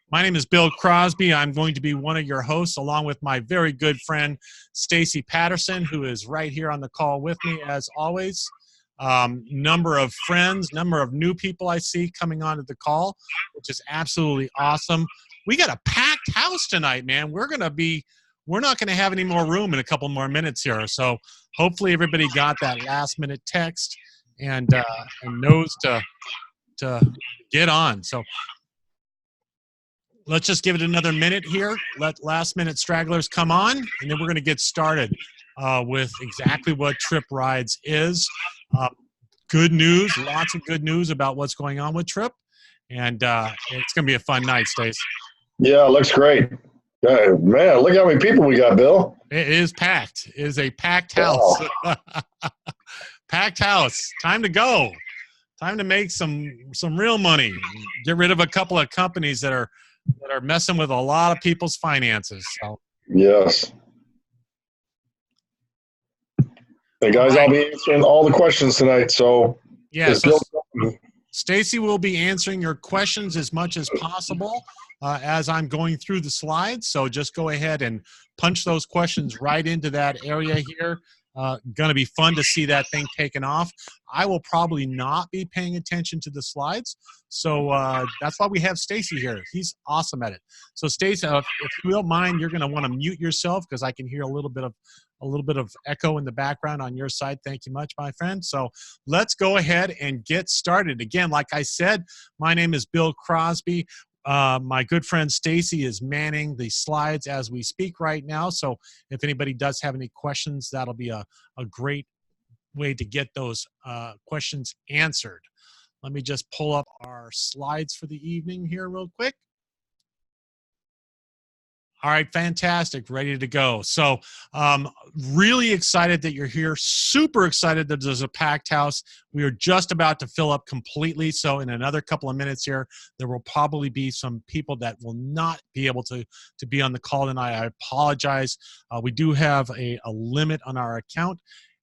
My name is Bill Crosby. I'm going to be one of your hosts along with my very good friend, Stacy Patterson, who is right here on the call with me as always. Number of friends, number of new people I see coming onto the call, which is absolutely awesome. We got a packed house tonight, man. We're not going to have any more room in a couple more minutes here. So hopefully everybody got that last minute text and knows to get on. So let's just give it another minute here. Let last minute stragglers come on, and then we're going to get started with exactly what Tryp Rides is. Good news, lots of good news about what's going on with Tryp, and it's going to be a fun night, Stace. Yeah, it looks great. Man, look how many people we got, Bill. It is packed. It is a packed house. Wow. Packed house. Time to go. Time to make some real money. Get rid of a couple of companies that are messing with a lot of people's finances. So. Yes. Hey guys, I'll be answering all the questions tonight. So yeah, so Stacy will be answering your questions as much as possible as I'm going through the slides. So just go ahead and punch those questions right into that area here. Going to be fun to see that thing taken off. I will probably not be paying attention to the slides, so that's why we have Stacy here. He's awesome at it. So Stacy, if you don't mind, you're going to want to mute yourself because I can hear a little bit of echo in the background on your side. Thank you much, my friend. So let's go ahead and get started. Again, like I said, my name is Bill Crosby. My good friend Stacy is manning the slides as we speak right now. So if anybody does have any questions, that'll be a great way to get those questions answered. Let me just pull up our slides for the evening here real quick. All right, fantastic, ready to go. So really excited that you're here, super excited that there's a packed house. We are just about to fill up completely, so in another couple of minutes here, there will probably be some people that will not be able to be on the call tonight. I apologize. We do have a limit on our account,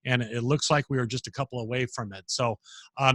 and it looks like we are just a couple away from it. So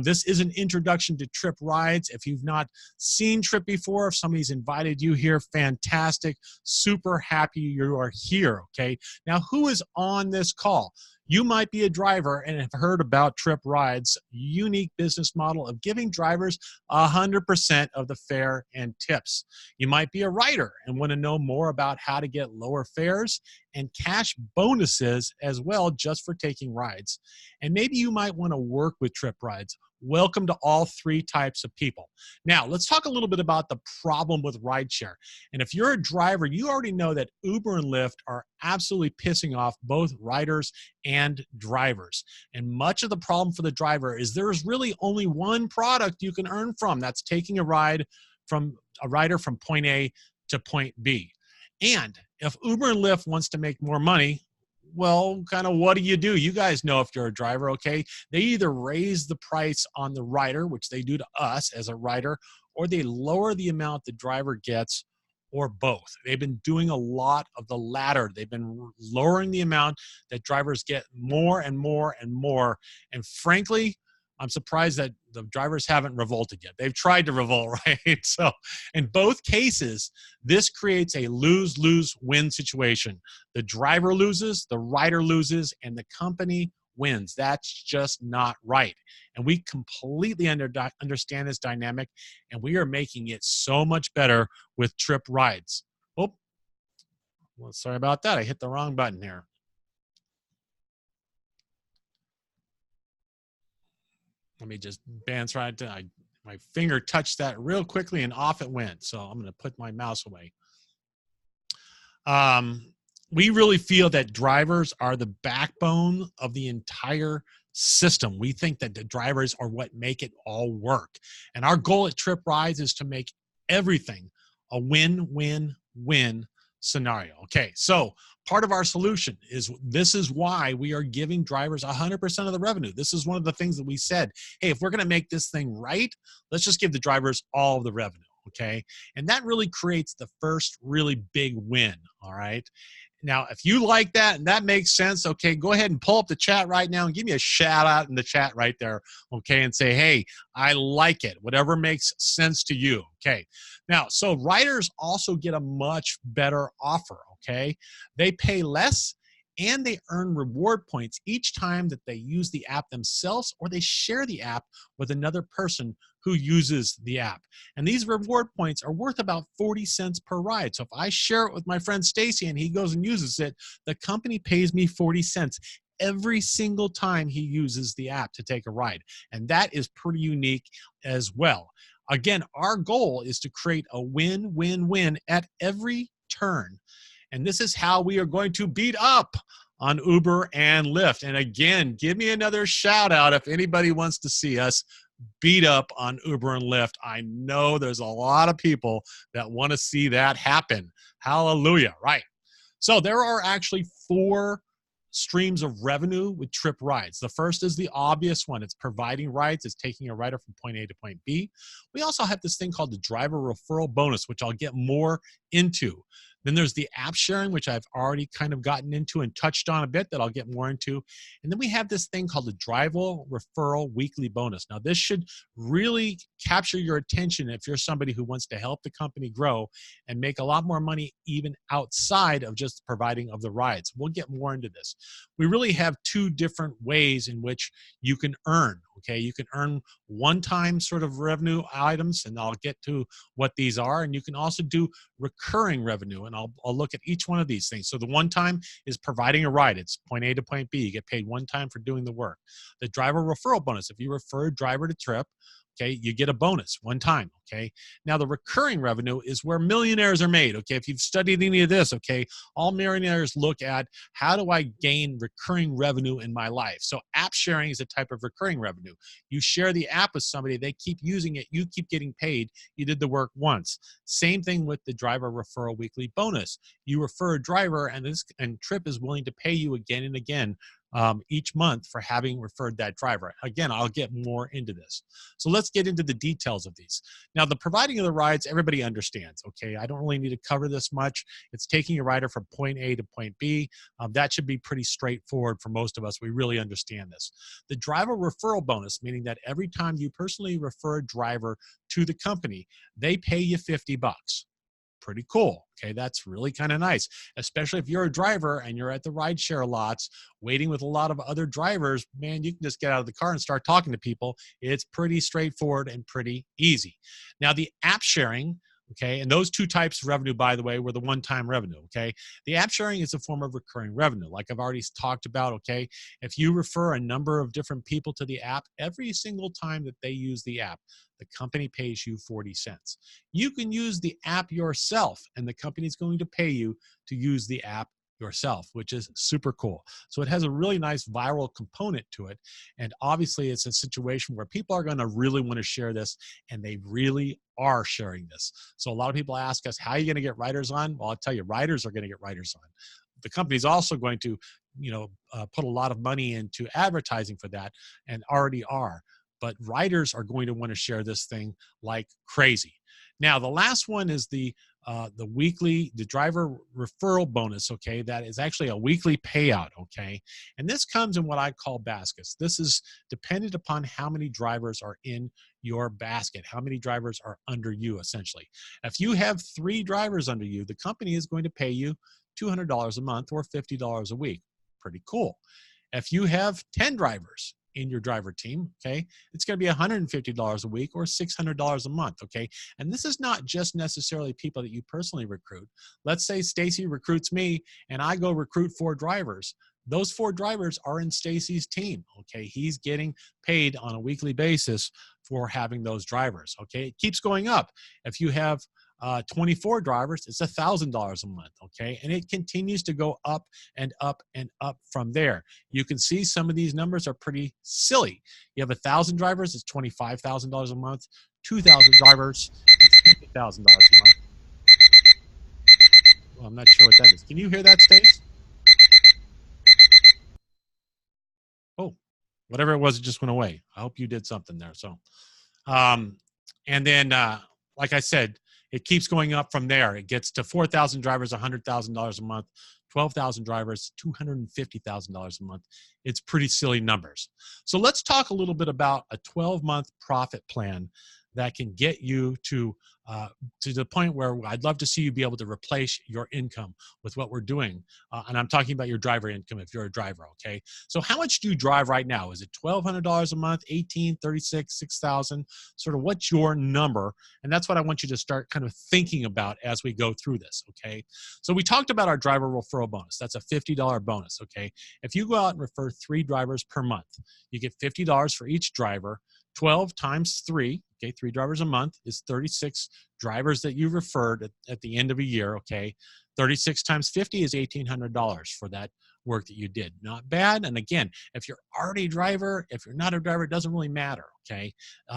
this is an introduction to Tryp Rides. If you've not seen Tryp before, if somebody's invited you here, fantastic. Super happy you are here, okay? Now, who is on this call? You might be a driver and have heard about Tryp Rides' unique business model of giving drivers 100% of the fare and tips. You might be a rider and want to know more about how to get lower fares and cash bonuses as well just for taking rides. And maybe you might want to work with Tryp Rides. Welcome to all three types of people. Now, let's talk a little bit about the problem with rideshare. And if you're a driver, you already know that Uber and Lyft are absolutely pissing off both riders and drivers. And much of the problem for the driver is there's really only one product you can earn from. That's taking a rider from point A to point B. And if Uber and Lyft wants to make more money, well, kind of what do? You guys know if you're a driver, okay? They either raise the price on the rider, which they do to us as a rider, or they lower the amount the driver gets, or both. They've been doing a lot of the latter. They've been lowering the amount that drivers get more and more and more. And frankly, I'm surprised that the drivers haven't revolted yet. They've tried to revolt, right? So in both cases, this creates a lose-lose-win situation. The driver loses, the rider loses, and the company wins. That's just not right. And we completely understand this dynamic, and we are making it so much better with Tryp Rides. Oh, well, sorry about that. I hit the wrong button here. Let me just bounce right to my finger touched that real quickly and off it went. So I'm going to put my mouse away. We really feel that drivers are the backbone of the entire system. We think that the drivers are what make it all work. And our goal at Tryp Rides is to make everything a win-win-win scenario. Okay, so part of our solution is this is why we are giving drivers 100% of the revenue. This is one of the things that we said, hey, if we're going to make this thing right, let's just give the drivers all of the revenue, okay? And that really creates the first really big win, all right? Now, if you like that and that makes sense, okay, go ahead and pull up the chat right now and give me a shout out in the chat right there, okay, and say, hey, I like it, whatever makes sense to you, okay. Now, so writers also get a much better offer, okay. They pay less and they earn reward points each time that they use the app themselves or they share the app with another person who uses the app. And these reward points are worth about 40 cents per ride. So if I share it with my friend Stacy and he goes and uses it, the company pays me 40 cents every single time he uses the app to take a ride. And that is pretty unique as well. Again, our goal is to create a win-win-win at every turn. And this is how we are going to beat up on Uber and Lyft. And again, give me another shout out if anybody wants to see us beat up on Uber and Lyft. I know there's a lot of people that want to see that happen. Hallelujah, right? So there are actually 4 streams of revenue with Tryp Rides. The first is the obvious one. It's providing rides. It's taking a rider from point A to point B. We also have this thing called the driver referral bonus, which I'll get more into. Then there's the app sharing, which I've already kind of gotten into and touched on a bit that I'll get more into. And then we have this thing called the driver referral weekly bonus. Now, this should really capture your attention if you're somebody who wants to help the company grow and make a lot more money even outside of just providing of the rides. We'll get more into this. We really have 2 different ways in which you can earn. Okay, you can earn one-time sort of revenue items, and I'll get to what these are. And you can also do recurring revenue, and I'll look at each one of these things. So the one-time is providing a ride. It's point A to point B. You get paid one time for doing the work. The driver referral bonus, if you refer a driver to Tryp, okay, you get a bonus one time, okay? Now, the recurring revenue is where millionaires are made, okay? If you've studied any of this, okay, all millionaires look at how do I gain recurring revenue in my life? So app sharing is a type of recurring revenue. You share the app with somebody, they keep using it, you keep getting paid, you did the work once. Same thing with the driver referral weekly bonus. You refer a driver, and Tryp is willing to pay you again and again each month for having referred that driver. Again, I'll get more into this. So let's get into the details of these. Now, the providing of the rides, everybody understands, okay? I don't really need to cover this much. It's taking a rider from point A to point B. That should be pretty straightforward for most of us. We really understand this. The driver referral bonus, meaning that every time you personally refer a driver to the company, they pay you 50 bucks. Pretty cool. Okay, that's really kind of nice, especially if you're a driver and you're at the rideshare lots waiting with a lot of other drivers. Man, you can just get out of the car and start talking to people. It's pretty straightforward and pretty easy. Now, the app sharing, okay, and those 2 types of revenue, by the way, were the one-time revenue, okay? The app sharing is a form of recurring revenue, like I've already talked about, okay? If you refer a number of different people to the app, every single time that they use the app, the company pays you 40 cents. You can use the app yourself, and the company's going to pay you to use the app yourself, which is super cool. So it has a really nice viral component to it. And obviously it's a situation where people are going to really want to share this, and they really are sharing this. So a lot of people ask us, how are you going to get riders on? Well, I'll tell you, riders are going to get riders on. The company's also going to, put a lot of money into advertising for that, and already are. But riders are going to want to share this thing like crazy. Now, the last one is the driver referral bonus, okay? That is actually a weekly payout, okay? And this comes in what I call baskets. This is dependent upon how many drivers are in your basket, how many drivers are under you, essentially. If you have 3 drivers under you, the company is going to pay you $200 a month or $50 a week. Pretty cool. If you have 10 drivers in your driver team, okay, it's going to be $150 a week or $600 a month, okay? And this is not just necessarily people that you personally recruit. Let's say Stacy recruits me and I go recruit 4 drivers. Those 4 drivers are in Stacy's team, okay? He's getting paid on a weekly basis for having those drivers, okay? It keeps going up. If you have 24 drivers, it's $1,000 a month, okay? And it continues to go up and up and up from there. You can see some of these numbers are pretty silly. You have 1,000 drivers, it's $25,000 a month. 2,000 drivers, it's $50,000 a month. Well, I'm not sure what that is. Can you hear that, Stace? Oh, whatever it was, it just went away. I hope you did something there. So, and then, like I said, it keeps going up from there. It gets to 4,000 drivers, $100,000 a month, 12,000 drivers, $250,000 a month. It's pretty silly numbers. So let's talk a little bit about a 12-month profit plan that can get you to the point where I'd love to see you be able to replace your income with what we're doing. And I'm talking about your driver income if you're a driver, okay? So how much do you drive right now? Is it $1,200 a month, 18, 36, 6,000? Sort of what's your number? And that's what I want you to start kind of thinking about as we go through this, okay? So we talked about our driver referral bonus. That's a $50 bonus, okay? If you go out and refer 3 drivers per month, you get $50 for each driver. 12 times 3, okay, 3 drivers a month is 36 drivers that you referred at the end of a year, okay? 36 times 50 is $1,800 for that work that you did. Not bad. And again, if you're already a driver, if you're not a driver, it doesn't really matter, okay?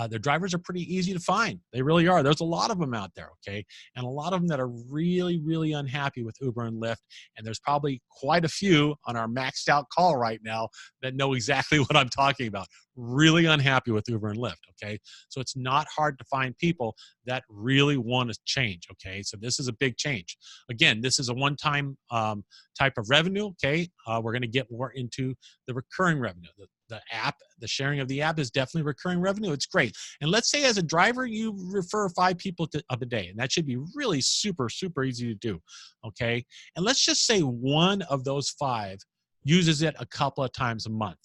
The drivers are pretty easy to find. They really are. There's a lot of them out there, okay? And a lot of them that are really, really unhappy with Uber and Lyft. And there's probably quite a few on our maxed out call right now that know exactly what I'm talking about. Really unhappy with Uber and Lyft, okay? So it's not hard to find people that really want to change, okay? So this is a big change. Again, this is a one-time type of revenue, okay? We're going to get more into the recurring revenue. The app, the sharing of the app is definitely recurring revenue. It's great. And let's say as a driver, you refer 5 people of a day, and that should be really super, super easy to do, okay? And let's just say one of those 5 uses it a couple of times a month,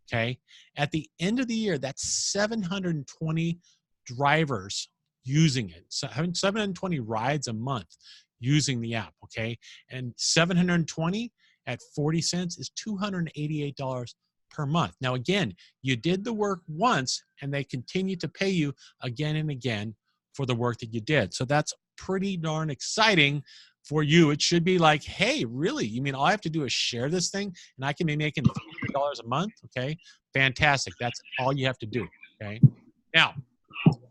okay? At the end of the year, that's 720 drivers using it. So having 720 rides a month using the app, okay? And 720 at 40 cents is $288 per month. Now, again, you did the work once and they continue to pay you again and again for the work that you did. So that's pretty darn exciting for you. It should be like, hey, really? You mean all I have to do is share this thing and I can be making $300 a month? Okay, fantastic. That's all you have to do, okay? Now,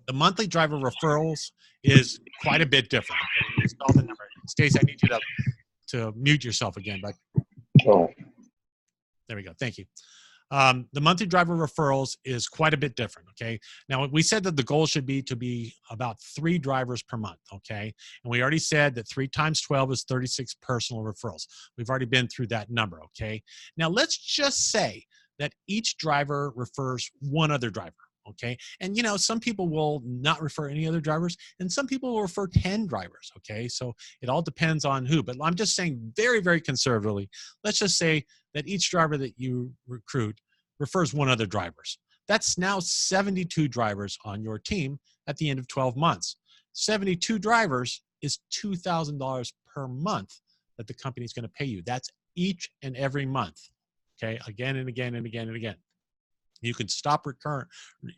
the monthly driver referrals is quite a bit different. Okay? Install the number. Stacey, I need you to mute yourself again, but there we go. Thank you. The monthly driver referrals is quite a bit different, okay? Now, we said that the goal should be to be about 3 drivers per month, okay? And we already said that 3 times 12 is 36 personal referrals. We've already been through that number, okay? Now, let's just say that each driver refers 1 other driver, okay? And, you know, some people will not refer any other drivers, and some people will refer 10 drivers, okay? So it all depends on who. But I'm just saying very, very conservatively, let's just say that each driver that you recruit refers 1 other drivers. That's now 72 drivers on your team at the end of 12 months. 72 drivers is $2,000 per month that the company is going to pay you. That's each and every month, okay? Again and again and again and again. You can stop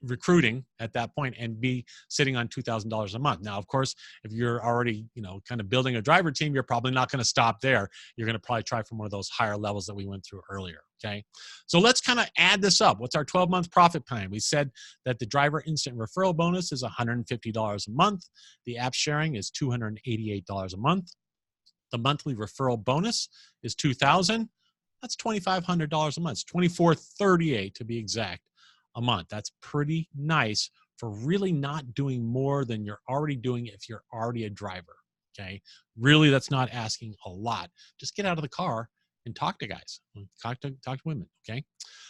recruiting at that point and be sitting on $2,000 a month. Now, of course, if you're already, you know, kind of building a driver team, you're probably not going to stop there. You're going to probably try for one of those higher levels that we went through earlier, okay? So let's kind of add this up. What's our 12-month profit plan? We said that the driver instant referral bonus is $150 a month. The app sharing is $288 a month. The monthly referral bonus is $2,000. That's $2,500 a month. It's $2,438 to be exact a month. That's pretty nice for really not doing more than you're already doing if you're already a driver, okay? Really, that's not asking a lot. Just get out of the car and talk to guys, talk to women, okay?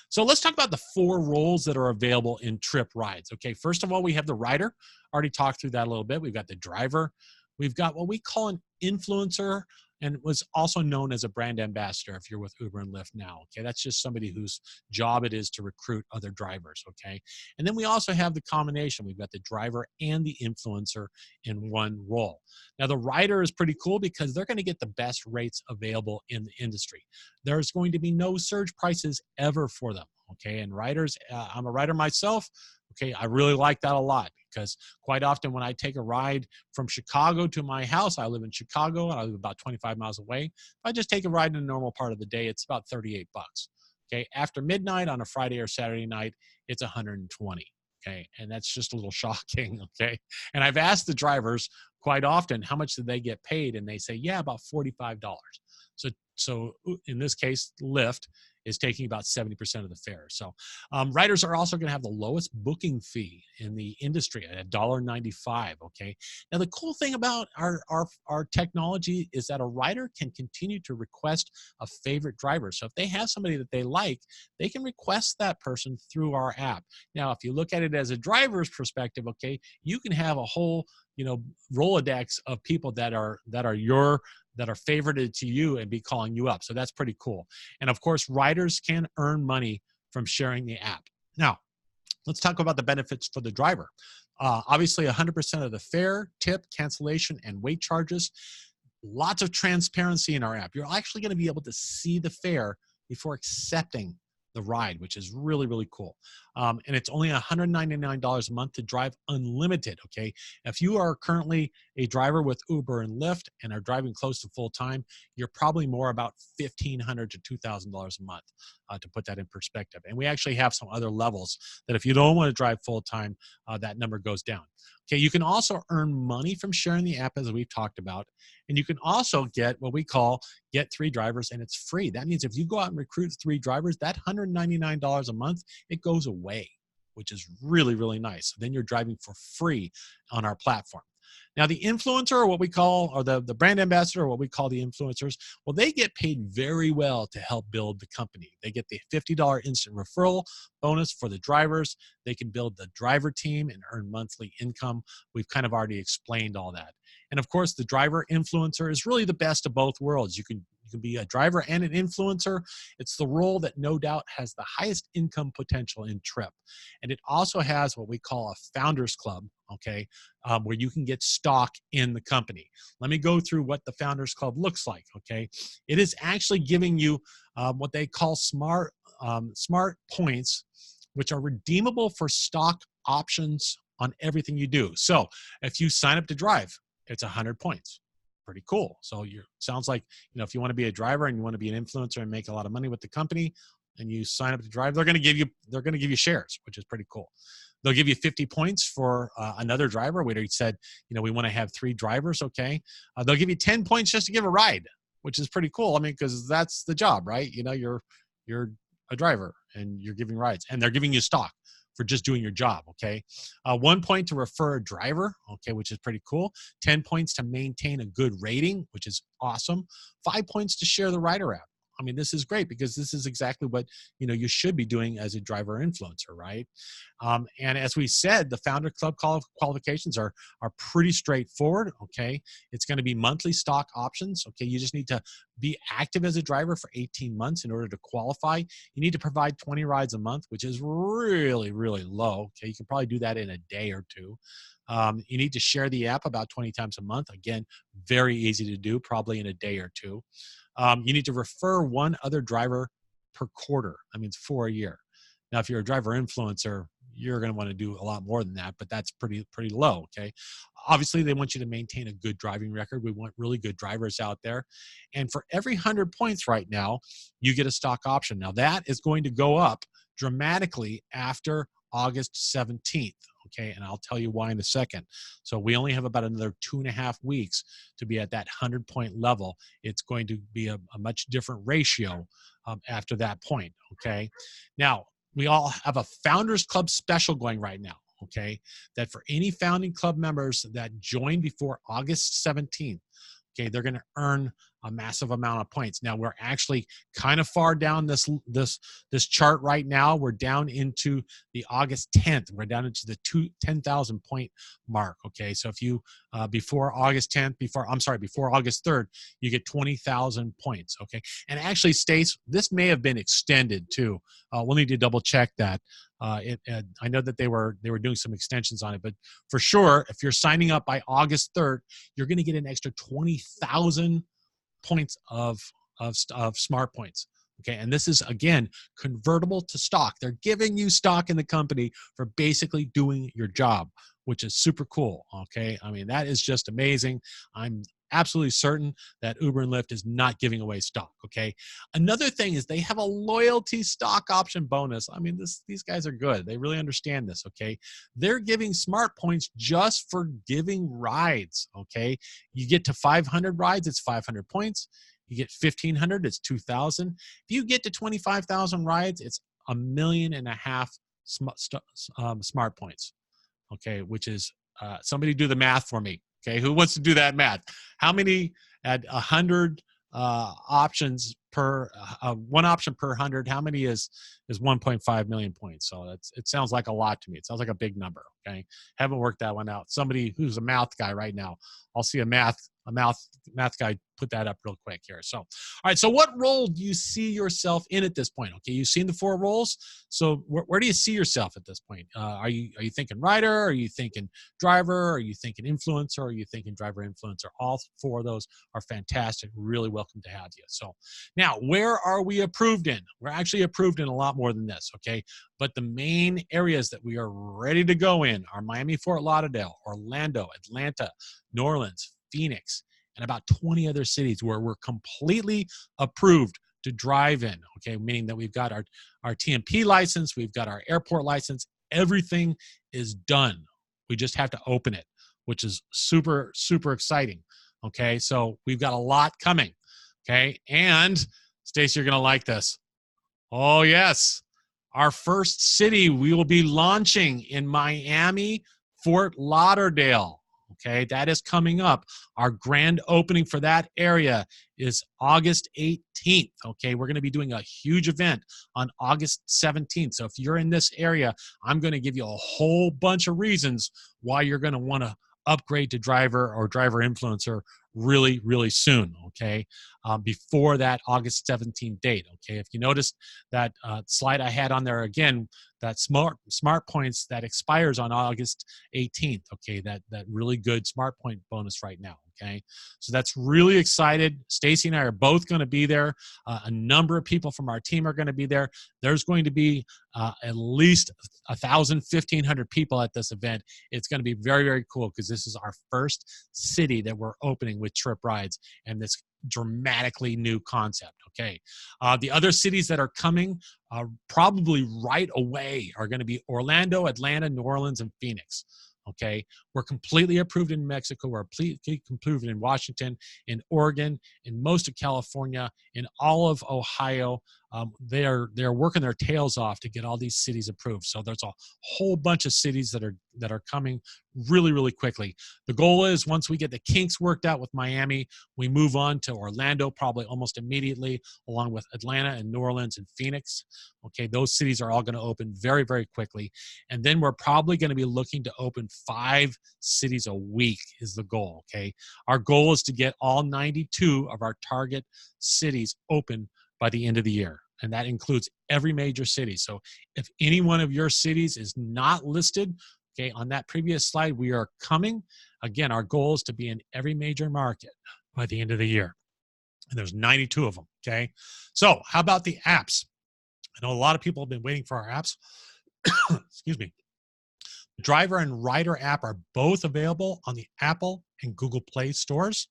So let's talk about the 4 roles that are available in Tryp Rides, okay? First of all, we have the rider. Already talked through that a little bit. We've got the driver. We've got what we call an influencer, and it was also known as a brand ambassador if you're with Uber and Lyft now, okay? That's just somebody whose job it is to recruit other drivers, okay? And then we also have the combination. We've got the driver and the influencer in one role. Now, the rider is pretty cool because they're going to get the best rates available in the industry. There's going to be no surge prices ever for them, okay? And riders, I'm a rider myself, okay? I really like that a lot because quite often when I take a ride from Chicago to my house, I live in Chicago and I live about 25 miles away. If I just take a ride in a normal part of the day, it's about 38 bucks. Okay. After midnight on a Friday or Saturday night, it's 120. Okay. And that's just a little shocking. Okay. And I've asked the drivers quite often, how much did they get paid? And they say, yeah, about $45. So in this case, Lyft is taking about 70% of the fare. So riders are also going to have the lowest booking fee in the industry at $1.95. Okay. Now the cool thing about our technology is that a rider can continue to request a favorite driver. So if they have somebody that they like, they can request that person through our app. Now, if you look at it as a driver's perspective, okay, you can have a whole, Rolodex of people that are favorited to you and be calling you up. So that's pretty cool. And of course, riders can earn money from sharing the app. Now, let's talk about the benefits for the driver. Obviously, 100% of the fare, tip, cancellation, and wait charges. Lots of transparency in our app. You're actually going to be able to see the fare before accepting the ride, which is really, really cool. And it's only $199 a month to drive unlimited, okay? If you are currently a driver with Uber and Lyft and are driving close to full time, you're probably more about $1,500 to $2,000 a month, to put that in perspective. And we actually have some other levels that if you don't want to drive full time, that number goes down. Okay, you can also earn money from sharing the app, as we've talked about. And you can also get what we call get 3 drivers and it's free. That means if you go out and recruit 3 drivers, that $199 a month, it goes away, which is really, really nice. Then you're driving for free on our platform. Now, the influencer, or what we call, or the brand ambassador, or what we call the influencers, well, they get paid very well to help build the company. They get the $50 instant referral bonus for the drivers. They can build the driver team and earn monthly income. We've kind of already explained all that. And of course, the driver influencer is really the best of both worlds. You can be a driver and an influencer. It's the role that no doubt has the highest income potential in Tryp. And it also has what we call a founders club, okay, where you can get stock in the company. Let me go through what the founders club looks like, okay? It is actually giving you what they call smart points, which are redeemable for stock options on everything you do. So if you sign up to drive, it's 100 points. Pretty cool. So sounds like, if you want to be a driver and you want to be an influencer and make a lot of money with the company and you sign up to drive, they're going to give you shares, which is pretty cool. They'll give you 50 points for another driver. We already said, we want to have 3 drivers. Okay. They'll give you 10 points just to give a ride, which is pretty cool. I mean, because that's the job, right? You're a driver and you're giving rides, and they're giving you stock for just doing your job, okay? 1 point to refer a driver, okay, which is pretty cool. 10 points to maintain a good rating, which is awesome. 5 points to share the rider app. I mean, this is great because this is exactly what you should be doing as a driver influencer, right? And as we said, the Founder Club qualifications are pretty straightforward. Okay, it's going to be monthly stock options. Okay, you just need to be active as a driver for 18 months in order to qualify. You need to provide 20 rides a month, which is really, really low. Okay, you can probably do that in a day or two. You need to share the app about 20 times a month. Again, very easy to do, probably in a day or two. You need to refer 1 other driver per quarter. That means 4 a year. Now, if you're a driver influencer, you're going to want to do a lot more than that, but that's pretty low, okay? Obviously, they want you to maintain a good driving record. We want really good drivers out there. And for every 100 points right now, you get a stock option. Now, that is going to go up dramatically after August 17th. Okay, and I'll tell you why in a second. So we only have about another 2.5 weeks to be at that 100-point level. It's going to be a much different ratio after that point, okay? Now, we all have a Founders Club special going right now, okay? That for any founding club members that join before August 17th, okay, they're going to earn a massive amount of points. Now, we're actually kind of far down this chart right now. We're down into the August 10th. We're down into the 10,000 point mark. Okay, so if you before August 10th, before August 3rd, you get 20,000 points. Okay, and actually, Stace, this may have been extended too. We'll need to double check that. I know that they were doing some extensions on it, but for sure, if you're signing up by August 3rd, you're going to get an extra 20,000 points of smart points. Okay, and this is again convertible to stock. They're giving you stock in the company for basically doing your job, which is super cool. Okay, I mean, that is just amazing. I'm absolutely certain that Uber and Lyft is not giving away stock. Okay, another thing is they have a loyalty stock option bonus. I mean, these guys are good. They really understand this. Okay, they're giving smart points just for giving rides. Okay, you get to 500 rides, it's 500 points. You get 1,500, it's 2,000. If you get to 25,000 rides, it's 1.5 million smart points. Okay, which is somebody do the math for me. Okay, who wants to do that math? How many at 100 options per one option per 100? How many is 1.5 million points? So it sounds like a lot to me. It sounds like a big number. Okay, haven't worked that one out. Somebody who's a math guy right now. I'll see a math guy put that up real quick here. So, all right. So, what role do you see yourself in at this point? Okay, you've seen the 4 roles. So, where do you see yourself at this point? Are you thinking rider? Are you thinking driver? Are you thinking influencer? Are you thinking driver influencer? All 4 of those are fantastic. Really welcome to have you. So, now where are we approved in? We're actually approved in a lot more than this. Okay, but the main areas that we are ready to go in are Miami, Fort Lauderdale, Orlando, Atlanta, New Orleans, Phoenix, and about 20 other cities where we're completely approved to drive in. Okay, meaning that we've got our TMP license, we've got our airport license, everything is done. We just have to open it, which is super, super exciting. Okay, so we've got a lot coming. Okay, and Stacy, you're going to like this. Oh, yes. Our first city we will be launching in Miami, Fort Lauderdale. Okay, that is coming up. Our grand opening for that area is August 18th. Okay, we're going to be doing a huge event on August 17th. So if you're in this area, I'm going to give you a whole bunch of reasons why you're going to want to upgrade to driver or driver influencer really, really soon, okay, before that August 17th date, okay? If you noticed that slide I had on there again, that smart points that expires on August 18th, okay, that really good smart point bonus right now, okay? So that's really excited. Stacy and I are both going to be there. A number of people from our team are going to be there. There's going to be at least 1,000, 1,500 people at this event. It's going to be very, very cool because this is our first city that we're opening with Tryp Rides and this dramatically new concept, okay? The other cities that are coming probably right away are going to be Orlando, Atlanta, New Orleans, and Phoenix. Okay, we're completely approved in Mexico. We're completely approved in Washington, in Oregon, in most of California, in all of Ohio. They're working their tails off to get all these cities approved. So there's a whole bunch of cities that are coming really, really quickly. The goal is once we get the kinks worked out with Miami, we move on to Orlando probably almost immediately, along with Atlanta and New Orleans and Phoenix. Okay, those cities are all going to open very, very quickly. And then we're probably going to be looking to open 5 cities a week is the goal, okay? Our goal is to get all 92 of our target cities open by the end of the year. And that includes every major city. So if any one of your cities is not listed, okay, on that previous slide, we are coming. Again, our goal is to be in every major market by the end of the year. And there's 92 of them, okay? So how about the apps? I know a lot of people have been waiting for our apps. Excuse me. The driver and rider app are both available on the Apple and Google Play stores.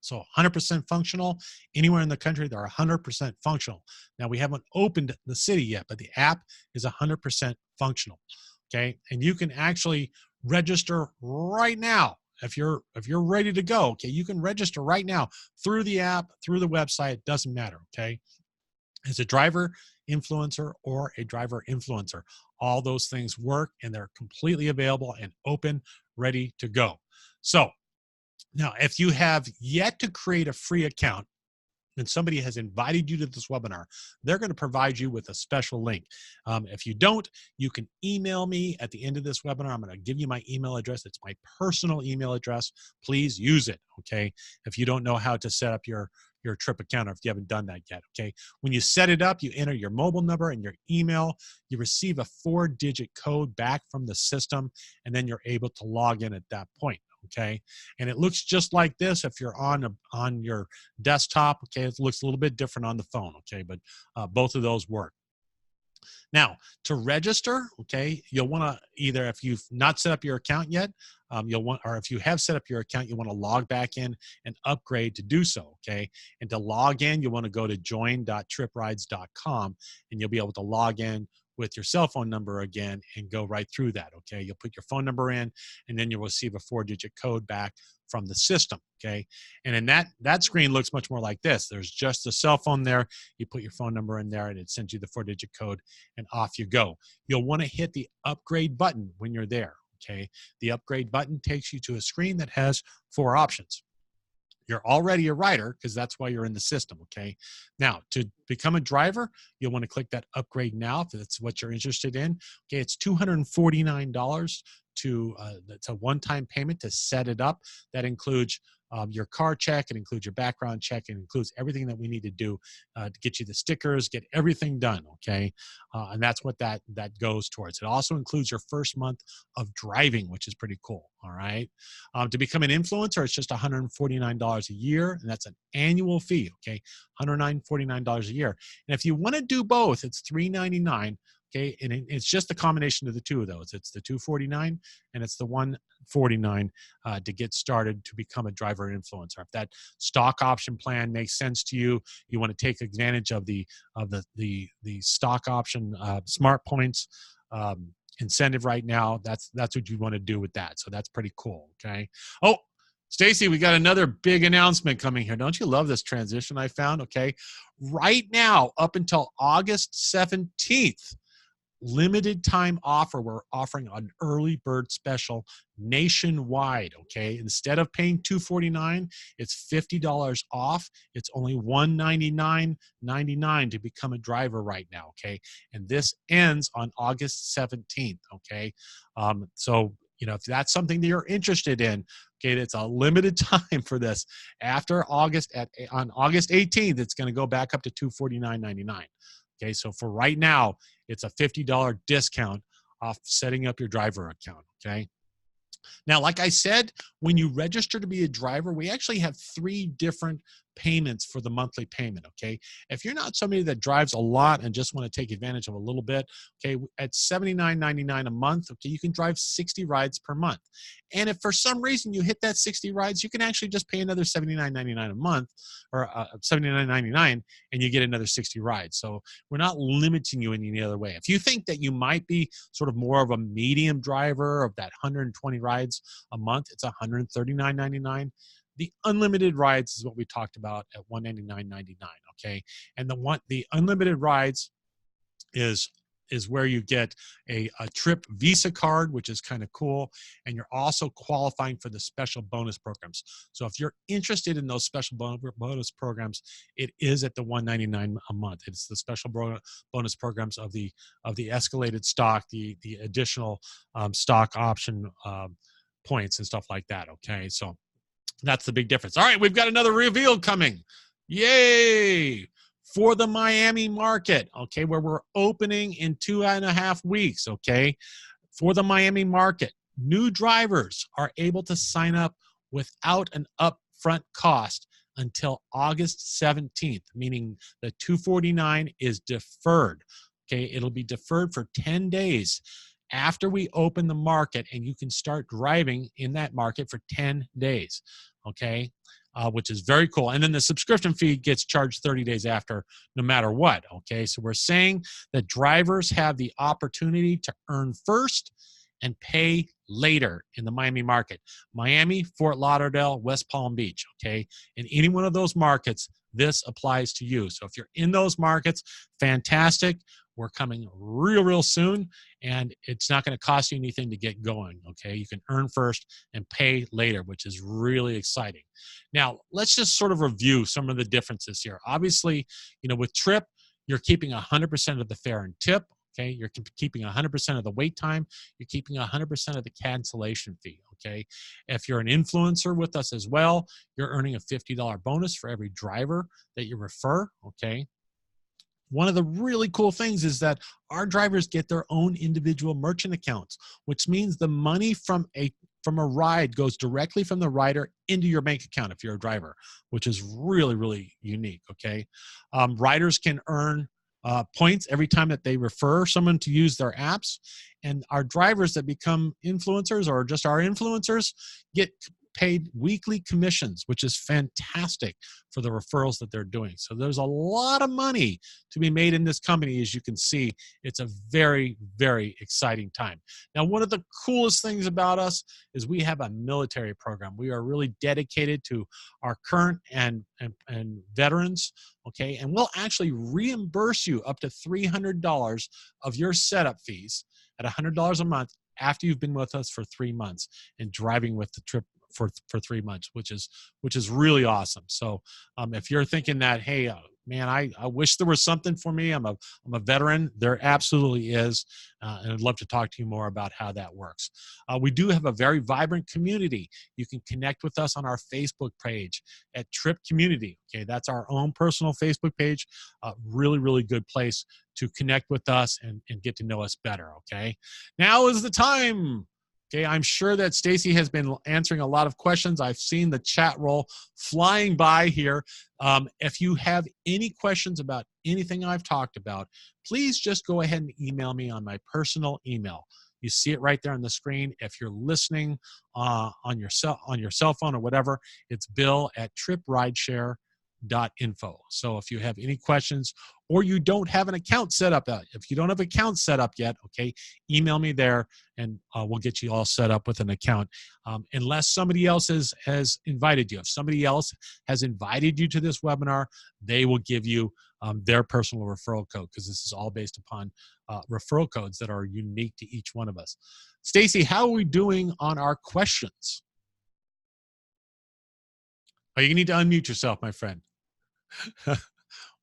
So 100% functional. Anywhere in the country, they're 100% functional. Now, we haven't opened the city yet, but the app is 100% functional, okay? And you can actually register right now. If you're ready to go, okay, you can register right now through the app, through the website, it doesn't matter, okay? As a driver influencer or a driver influencer, all those things work and they're completely available and open, ready to go. So now, if you have yet to create a free account and somebody has invited you to this webinar, they're going to provide you with a special link. If you don't, you can email me at the end of this webinar. I'm going to give you my email address. It's my personal email address. Please use it, okay? If you don't know how to set up your Tryp account or if you haven't done that yet, okay? When you set it up, you enter your mobile number and your email. You receive a 4-digit code back from the system, and then you're able to log in at that point. Okay, and it looks just like this if you're on your desktop. Okay, it looks a little bit different on the phone. Okay, but both of those work. Now, to register, okay, you'll want to either, if you've not set up your account yet, or if you have set up your account, you want to log back in and upgrade to do so, okay? And to log in, you want to go to join.tryprides.com, and you'll be able to log in with your cell phone number again and go right through that, okay? You'll put your phone number in, and then you'll receive a 4-digit code back from the system, okay? And then that screen looks much more like this. There's just a cell phone there. You put your phone number in there, and it sends you the 4-digit code, and off you go. You'll want to hit the upgrade button when you're there, okay? The upgrade button takes you to a screen that has 4 options. You're already a rider because that's why you're in the system, okay? Now, to become a driver, you'll want to click that upgrade now if that's what you're interested in. Okay, it's $249 it's a one-time payment to set it up. That includes your car check, it includes your background check, it includes everything that we need to do to get you the stickers, get everything done, okay? And that's what that goes towards. It also includes your first month of driving, which is pretty cool, all right? To become an influencer, it's just $149 a year, and that's an annual fee, okay? $149 a year. And if you want to do both, it's $399. Okay, and it's just a combination of the two of those. It's the $249 and it's the $149 to get started to become a driver influencer. If that stock option plan makes sense to you, you want to take advantage of the stock option smart points incentive right now. That's what you want to do with that. So that's pretty cool. Okay. Oh, Stacy, we got another big announcement coming here. Don't you love this transition I found? Okay, right now up until August 17th. Limited time offer. We're offering an early bird special nationwide, okay? Instead of paying $249, it's $50 off. It's only $199.99 to become a driver right now, okay? And this ends on August 17th, okay? So, if that's something that you're interested in, okay, it's a limited time for this. After August, on August 18th, it's going to go back up to $249.99. Okay, so for right now, it's a $50 discount off setting up your driver account, okay? Now, like I said, when you register to be a driver, we actually have 3 different payments for the monthly payment, okay? If you're not somebody that drives a lot and just want to take advantage of a little bit, okay, at $79.99 a month, okay, you can drive 60 rides per month. And if for some reason you hit that 60 rides, you can actually just pay another $79.99 a month, or $79.99, and you get another 60 rides. So we're not limiting you in any other way. If you think that you might be sort of more of a medium driver of that 120 rides a month, it's $139.99. The unlimited rides is what we talked about at $199.99, okay? And the unlimited rides is where you get a Tryp Visa card, which is kind of cool, and you're also qualifying for the special bonus programs. So if you're interested in those special bonus programs, it is at the $199 a month. It's the special bonus programs of the escalated stock, the additional stock option points and stuff like that, okay? So that's the big difference. All right, we've got another reveal coming. Yay! For the Miami market, okay, where we're opening in 2.5 weeks, okay? For the Miami market, new drivers are able to sign up without an upfront cost until August 17th, meaning the $249 is deferred, okay? It'll be deferred for 10 days after we open the market, and you can start driving in that market for 10 days, okay? Which is very cool. And then the subscription fee gets charged 30 days after, no matter what, okay? So we're saying that drivers have the opportunity to earn first and pay later in the Miami market. Miami, Fort Lauderdale, West Palm Beach, okay? In any one of those markets, this applies to you. So if you're in those markets, fantastic. We're coming real soon, and it's not going to cost you anything to get going, okay? You can earn first and pay later, which is really exciting. Now, let's just sort of review some of the differences here. Obviously, with Tryp, you're keeping 100% of the fare and tip, okay? You're keeping 100% of the wait time. You're keeping 100% of the cancellation fee, okay? If you're an influencer with us as well, you're earning a $50 bonus for every driver that you refer, okay? One of the really cool things is that our drivers get their own individual merchant accounts, which means the money from a ride goes directly from the rider into your bank account if you're a driver, which is really unique, okay? Riders can earn points every time that they refer someone to use their apps, and our drivers that become influencers or just our influencers get paid weekly commissions, which is fantastic for the referrals that they're doing. So there's a lot of money to be made in this company. As you can see, it's a very, very exciting time. Now, one of the coolest things about us is we have a military program. We are really dedicated to our current and veterans, okay? And we'll actually reimburse you up to $300 of your setup fees at $100 a month after you've been with us for 3 months and driving with the Tryp for 3 months, which is really awesome. So if you're thinking that, hey, man, I wish there was something for me. I'm a veteran. There absolutely is, and I'd love to talk to you more about how that works. We do have a very vibrant community. You can connect with us on our Facebook page at Tryp Community. Okay, that's our own personal Facebook page. Really, really good place to connect with us and get to know us better. Okay, now is the time. Okay, I'm sure that Stacy has been answering a lot of questions. I've seen the chat roll flying by here. If you have any questions about anything I've talked about, please just go ahead and email me on my personal email. You see it right there on the screen. If you're listening on your cell phone or whatever, it's bill@tryprideshare.info. So if you have any questions or you don't have an account set up, if you don't have an account set up yet, okay, email me there and we'll get you all set up with an account. Unless somebody else has invited you. If somebody else has invited you to this webinar, they will give you their personal referral code, because this is all based upon referral codes that are unique to each one of us. Stacy, how are we doing on our questions? Oh, you need to unmute yourself, my friend.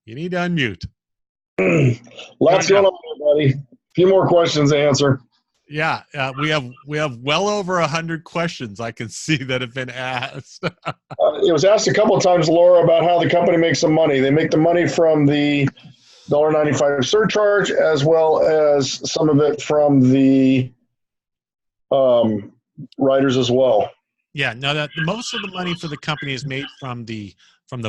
You need to unmute. Lots going on, buddy. A few more questions to answer. Yeah, we have well over 100 questions I can see that have been asked. It was asked a couple of times, Laura, about how the company makes some money. They make the money from the $1.95 surcharge, as well as some of it from the riders as well. Yeah, no, that most of the money for the company is made from the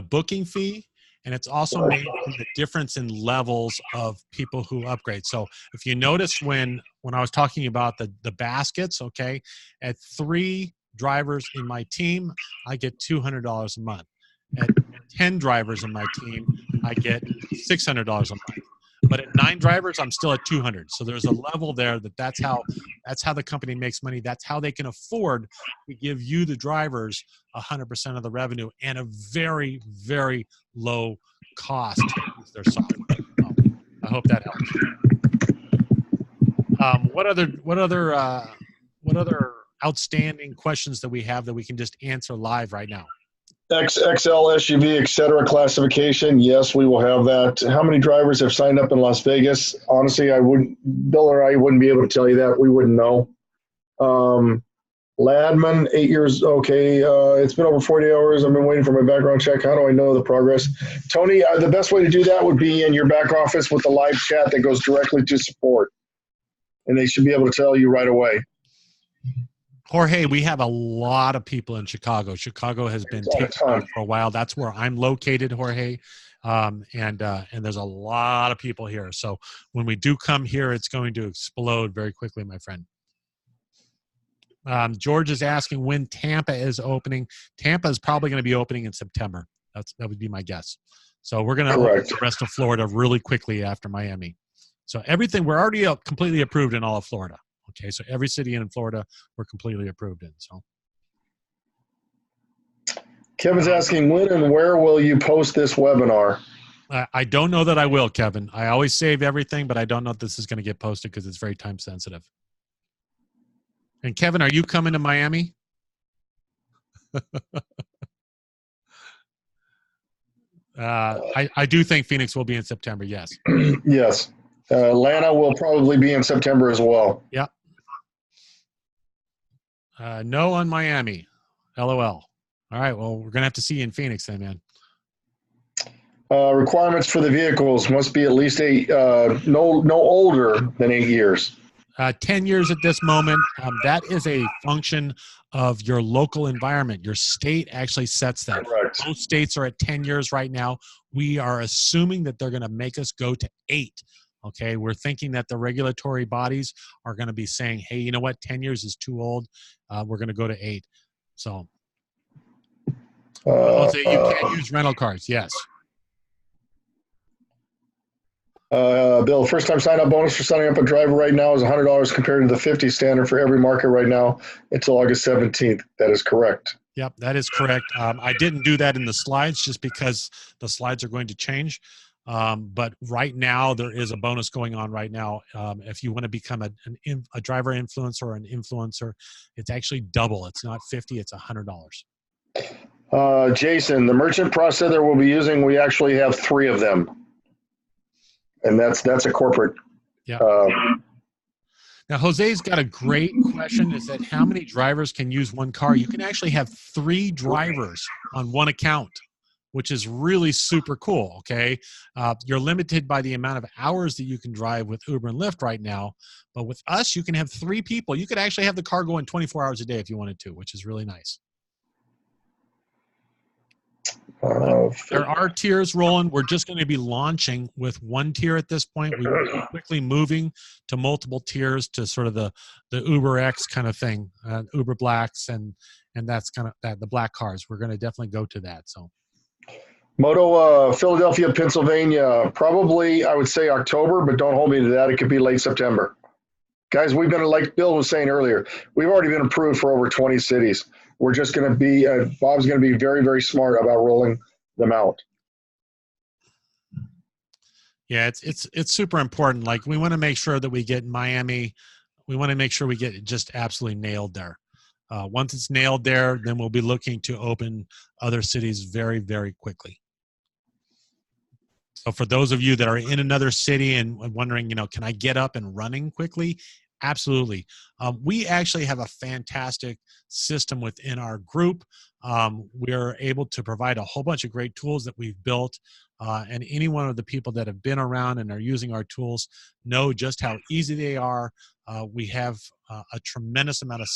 booking fee, and it's also made from the difference in levels of people who upgrade. So if you notice when I was talking about the baskets, okay, at 3 drivers in my team, I get $200 a month. At 10 drivers in my team, I get $600 a month. But at 9 drivers, I'm still at 200. So there's a level there that's how the company makes money. That's how they can afford to give you, the drivers, 100% of the revenue and a very, very low cost to use their software. So I hope that helps. What other outstanding questions that we have that we can just answer live right now? XL, SUV, etc. classification. Yes, we will have that. How many drivers have signed up in Las Vegas? Honestly, Bill or I wouldn't be able to tell you that. We wouldn't know. Ladman, 8 years. Okay. It's been over 40 hours. I've been waiting for my background check. How do I know the progress? Tony, the best way to do that would be in your back office with the live chat that goes directly to support. And they should be able to tell you right away. Jorge, we have a lot of people in Chicago. Chicago has been taken on for a while. That's where I'm located, Jorge. And there's a lot of people here. So when we do come here, it's going to explode very quickly, my friend. George is asking when Tampa is opening. Tampa is probably going to be opening in September. That would be my guess. So we're going to open the rest of Florida really quickly after Miami. So we're already completely approved in all of Florida. Okay, so every city in Florida we're completely approved in. So Kevin's asking, when and where will you post this webinar? I don't know that I will, Kevin. I always save everything, but I don't know if this is going to get posted because it's very time sensitive. And Kevin, are you coming to Miami? I do think Phoenix will be in September, yes. Yes. Atlanta will probably be in September as well. Yep. No on Miami. LOL. All right. Well, we're going to have to see you in Phoenix then, man. Requirements for the vehicles must be at least no older than 8 years. 10 years at this moment. That is a function of your local environment. Your state actually sets that. Correct. Most states are at 10 years right now. We are assuming that they're going to make us go to 8. Okay, we're thinking that the regulatory bodies are going to be saying, hey, you know what, 10 years is too old. We're going to go to 8. So Jose, you can use rental cars. Yes. Bill, first-time sign-up bonus for signing up a driver right now is $100 compared to the $50 standard for every market right now until August 17th. That is correct. Yep, that is correct. I didn't do that in the slides just because the slides are going to change. But right now, there is a bonus going on right now. If you want to become a driver influencer or an influencer, it's actually double. It's not 50, it's $100. Jason, the merchant processor we'll be using, we actually have 3 of them. And that's a corporate. Yeah. Now, Jose's got a great question. Is that how many drivers can use one car? You can actually have 3 drivers on one account, which is really super cool, okay? You're limited by the amount of hours that you can drive with Uber and Lyft right now. But with us, you can have 3 people. You could actually have the car going 24 hours a day if you wanted to, which is really nice. There are tiers, Roland. We're just going to be launching with 1 tier at this point. We're quickly moving to multiple tiers to sort of the Uber X kind of thing, Uber Blacks, and that's kind of that, the black cars. We're going to definitely go to that. So, Moto, Philadelphia, Pennsylvania, probably I would say October, but don't hold me to that. It could be late September. Guys, we've been, like Bill was saying earlier, we've already been approved for over 20 cities. We're just going to be, Bob's going to be very, very smart about rolling them out. Yeah, it's super important. Like, we want to make sure that we get Miami. We want to make sure we get it just absolutely nailed there. Once it's nailed there, then we'll be looking to open other cities very, very quickly. So for those of you that are in another city and wondering, can I get up and running quickly? Absolutely. We actually have a fantastic system within our group. We're able to provide a whole bunch of great tools that we've built. And any one of the people that have been around and are using our tools know just how easy they are. We have a tremendous amount of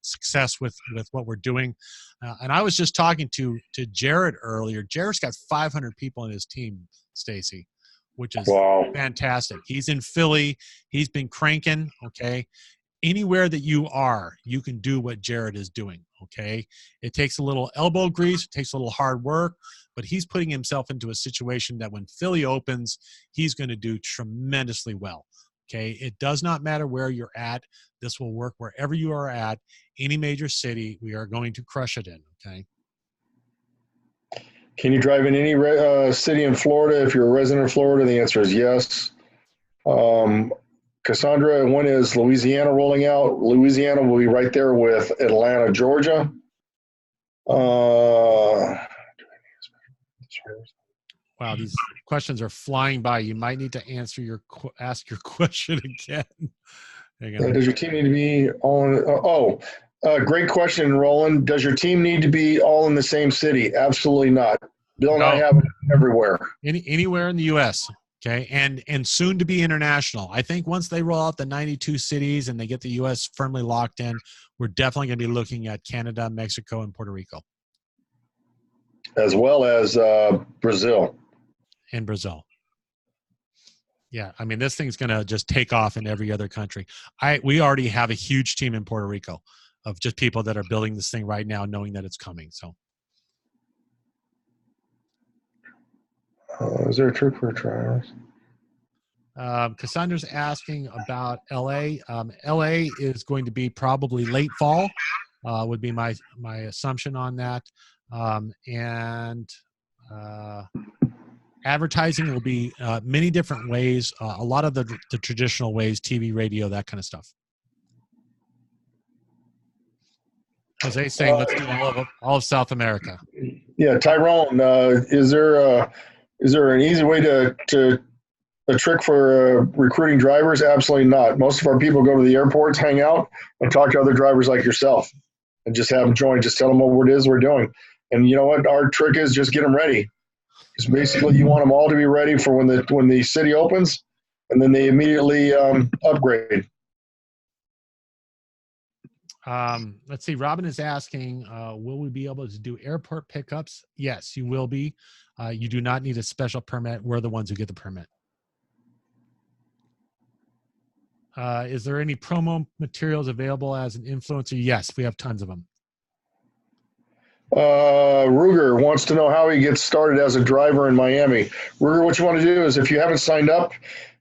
success with what we're doing. And I was just talking to Jared earlier. Jared's got 500 people in his team, Stacy, which is fantastic. He's in Philly. He's been cranking, okay? Anywhere that you are, you can do what Jared is doing, okay? It takes a little elbow grease. It takes a little hard work, but he's putting himself into a situation that when Philly opens, he's going to do tremendously well, okay? It does not matter where you're at. This will work wherever you are at. Any major city, we are going to crush it in, okay? Can you drive in any city in Florida if you're a resident of Florida? The answer is yes. Cassandra, when is Louisiana rolling out? Louisiana will be right there with Atlanta, Georgia. Wow, these questions are flying by. You might need to ask your question again. Does your team need to be all in? Great question, Roland. Does your team need to be all in the same city? Absolutely not. Bill and I have it everywhere. Anywhere in the U.S., okay, and soon to be international. I think once they roll out the 92 cities and they get the U.S. firmly locked in, we're definitely going to be looking at Canada, Mexico, and Puerto Rico. As well as Brazil. And Brazil. Yeah, I mean, this thing's going to just take off in every other country. We already have a huge team in Puerto Rico of just people that are building this thing right now, knowing that it's coming. So, is there a trick for drivers? Cassandra's asking about LA. LA is going to be probably late fall, would be my assumption on that. Advertising will be many different ways. A lot of the traditional ways, TV, radio, that kind of stuff. Jose saying let's do all of South America. Yeah, Tyrone, is there an easy way to a trick for recruiting drivers? Absolutely not. Most of our people go to the airports, hang out, and talk to other drivers like yourself, and just have them join. Just tell them what it is we're doing. And you know what? Our trick is just get them ready. Because basically, you want them all to be ready for when the city opens, and then they immediately upgrade. Let's see. Robin is asking, will we be able to do airport pickups? Yes, you will be. You do not need a special permit. We're the ones who get the permit. Is there any promo materials available as an influencer? Yes, we have tons of them. Ruger wants to know how he gets started as a driver in Miami. Ruger, what you want to do is if you haven't signed up,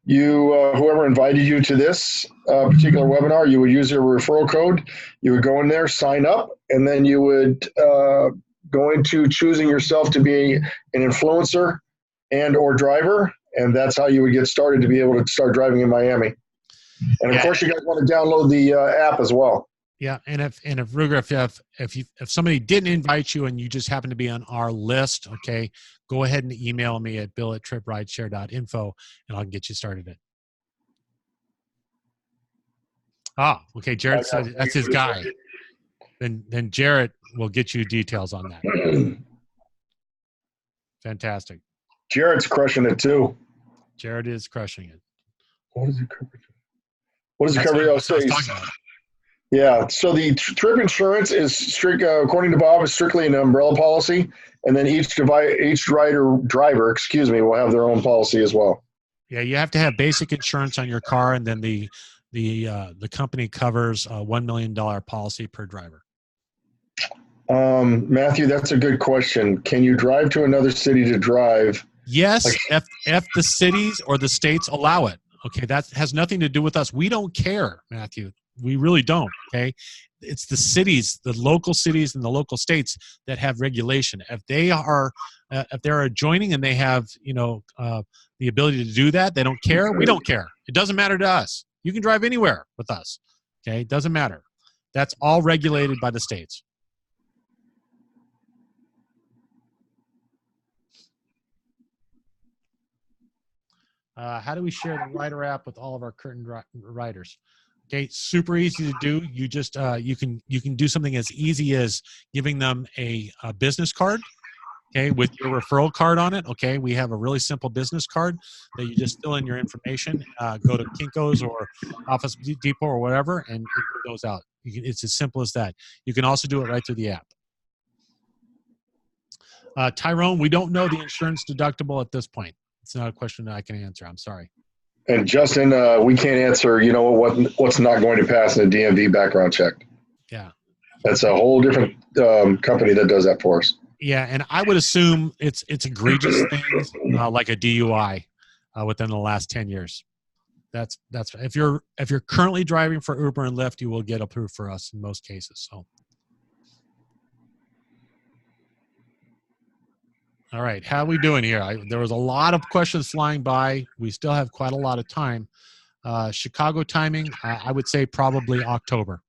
whoever invited you to this particular webinar, you would use your referral code. You would go in there, sign up, and then you would go into choosing yourself to be an influencer and or driver, and that's how you would get started to be able to start driving in Miami. And of course, you guys want to download the app as well. Yeah, and if Ruger, if somebody didn't invite you and you just happen to be on our list, okay, go ahead and email me at bill@tryprideshare.info and I'll get you started in. Ah, okay, Jared said that's his guy. Then Jarrett will get you details on that. Fantastic. Jarrett's crushing it too. Jared is crushing it. What does he cover? What does he cover? Yeah, so the Tryp insurance is strict, according to Bob, is strictly an umbrella policy, and then each driver, will have their own policy as well. Yeah, you have to have basic insurance on your car, and then the company covers a $1 million policy per driver. Matthew, that's a good question. Can you drive to another city to drive? Yes, if the cities or the states allow it. Okay, that has nothing to do with us. We don't care, Matthew. We really don't, okay? It's the cities, the local cities and the local states that have regulation. If they're adjoining and they have, the ability to do that, they don't care. We don't care. It doesn't matter to us. You can drive anywhere with us, okay? It doesn't matter. That's all regulated by the states. How do we share the Rider app with all of our current riders? Okay, super easy to do. You just you can do something as easy as giving them a business card, okay, with your referral card on it. Okay, we have a really simple business card that you just fill in your information, go to Kinko's or Office Depot or whatever, and it goes out. It's as simple as that. You can also do it right through the app. Tyrone, we don't know the insurance deductible at this point. It's not a question that I can answer. I'm sorry. And Justin, we can't answer, what's not going to pass in a DMV background check. Yeah. That's a whole different company that does that for us. Yeah, and I would assume it's egregious things like a DUI within the last 10 years. That's if you're currently driving for Uber and Lyft, you will get approved for us in most cases. So. All right, how are we doing here? There was a lot of questions flying by. We still have quite a lot of time. Chicago timing, I would say probably October.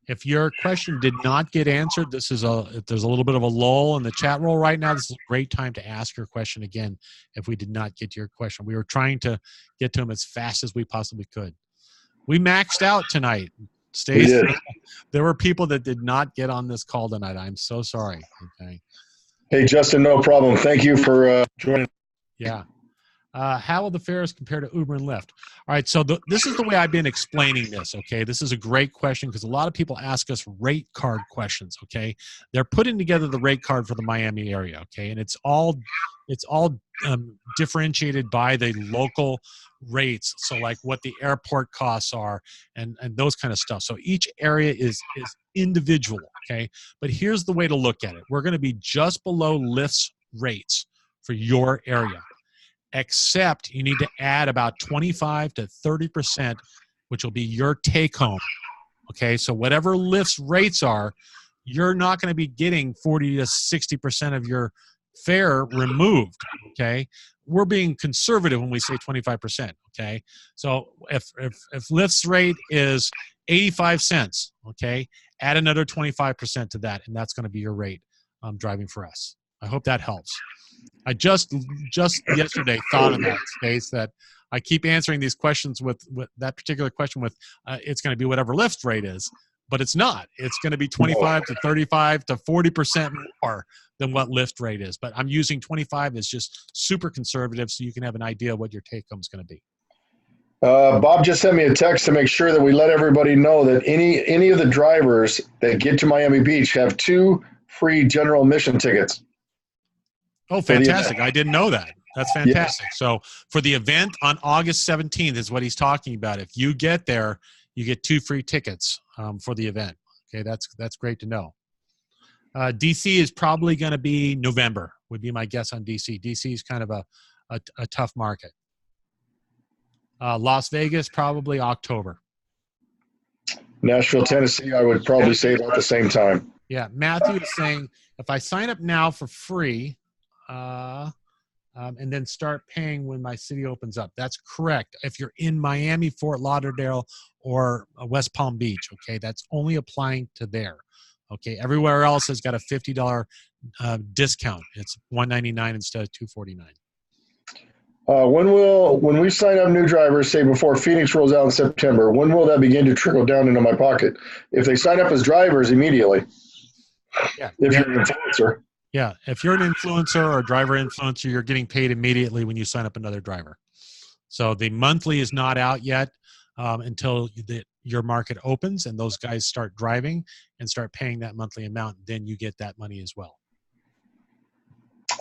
If your question did not get answered, if there's a little bit of a lull in the chat roll right now, this is a great time to ask your question again if we did not get to your question. We were trying to get to them as fast as we possibly could. We maxed out tonight. Stace, there were people that did not get on this call tonight. I'm so sorry. Okay. Hey, Justin, no problem. Thank you for joining. Yeah. How will the fares compare to Uber and Lyft? All right, so this is the way I've been explaining this, okay? This is a great question because a lot of people ask us rate card questions, okay? They're putting together the rate card for the Miami area, okay? And it's all differentiated by the local rates, so like what the airport costs are and those kind of stuff. So each area is individual, okay? But here's the way to look at it. We're going to be just below Lyft's rates for your area, except you need to add about 25 to 30%, which will be your take home, okay? So whatever Lyft's rates are, you're not going to be getting 40 to 60% of your fare removed, okay? We're being conservative when we say 25%, okay? So if Lyft's rate is 85 cents, okay, add another 25% to that, and that's going to be your rate driving for us. I hope that helps. I just yesterday thought of that, Stace, that I keep answering these questions with that particular question with it's going to be whatever Lyft's rate is, but it's not. It's going to be 25 to 35 to 40% more than what Lyft rate is. But I'm using 25 as just super conservative so you can have an idea of what your take home is going to be. Bob just sent me a text to make sure that we let everybody know that any of the drivers that get to Miami Beach have 2 free general admission tickets. Oh, fantastic. I didn't know that. That's fantastic. Yeah. So for the event on August 17th is what he's talking about. If you get there, you get 2 free tickets for the event. Okay, that's great to know. DC is probably going to be November, would be my guess on DC. DC is kind of a tough market. Las Vegas, probably October. Nashville, Tennessee, I would probably say about the same time. Yeah, Matthew is saying, if I sign up now for free and then start paying when my city opens up. That's correct. If you're in Miami, Fort Lauderdale, or West Palm Beach, okay, that's only applying to there. Okay, everywhere else has got a $50 discount. It's $199 instead of $249. When we sign up new drivers, say before Phoenix rolls out in September, when will that begin to trickle down into my pocket? If they sign up as drivers, immediately. Yeah. If you're an influencer. Yeah, if you're an influencer or a driver influencer, you're getting paid immediately when you sign up another driver. So the monthly is not out yet until your market opens and those guys start driving and start paying that monthly amount. Then you get that money as well.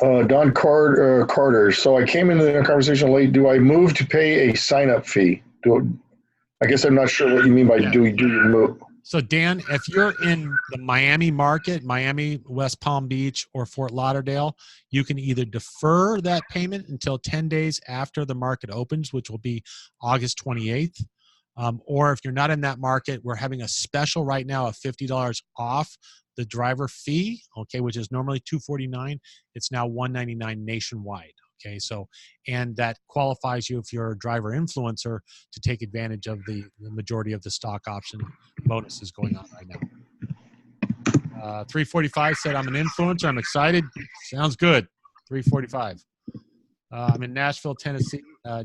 Don Carter. So I came into the conversation late. Do I move to pay a sign-up fee? I guess I'm not sure what you mean by do you move. So Dan, if you're in the Miami market, Miami, West Palm Beach, or Fort Lauderdale, you can either defer that payment until 10 days after the market opens, which will be August 28th. Or if you're not in that market, we're having a special right now of $50 off the driver fee, okay, which is normally $249. It's now $199 nationwide. Okay, so, and that qualifies you if you're a driver influencer to take advantage of the majority of the stock option bonuses going on right now. 345 said, I'm an influencer. I'm excited. Sounds good. 345. I'm in Nashville, Tennessee.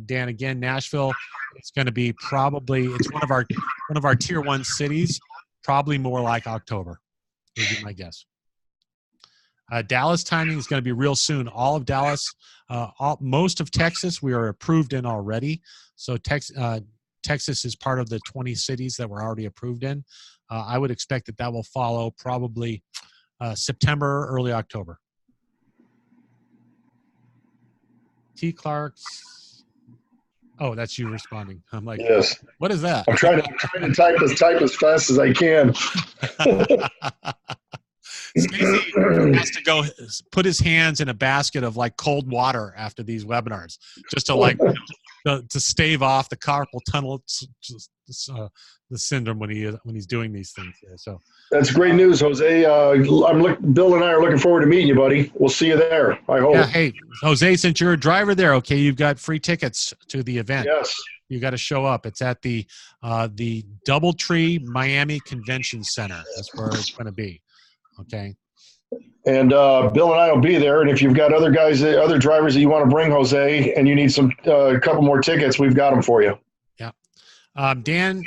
Dan, again, Nashville, it's going to be probably, it's one of our tier 1 cities, probably more like October, would be my guess. Dallas timing is going to be real soon. All of Dallas, most of Texas, we are approved in already. So Texas is part of the 20 cities that we're already approved in. I would expect that will follow probably September, early October. T. Clark's. Oh, that's you responding. I'm like, yes. What is that? I'm trying to type as fast as I can. Stacy has to go put his hands in a basket of like cold water after these webinars, just to like to stave off the carpal tunnel the syndrome when he's doing these things. So that's great news, Jose. Bill and I are looking forward to meeting you, buddy. We'll see you there. I hope. Yeah. Hey, Jose, since you're a driver there, okay, you've got free tickets to the event. Yes. You got to show up. It's at the DoubleTree Miami Convention Center. That's where it's going to be. Okay. And Bill and I will be there. And if you've got other drivers that you want to bring, Jose, and you need a couple more tickets, we've got them for you. Yeah. Dan,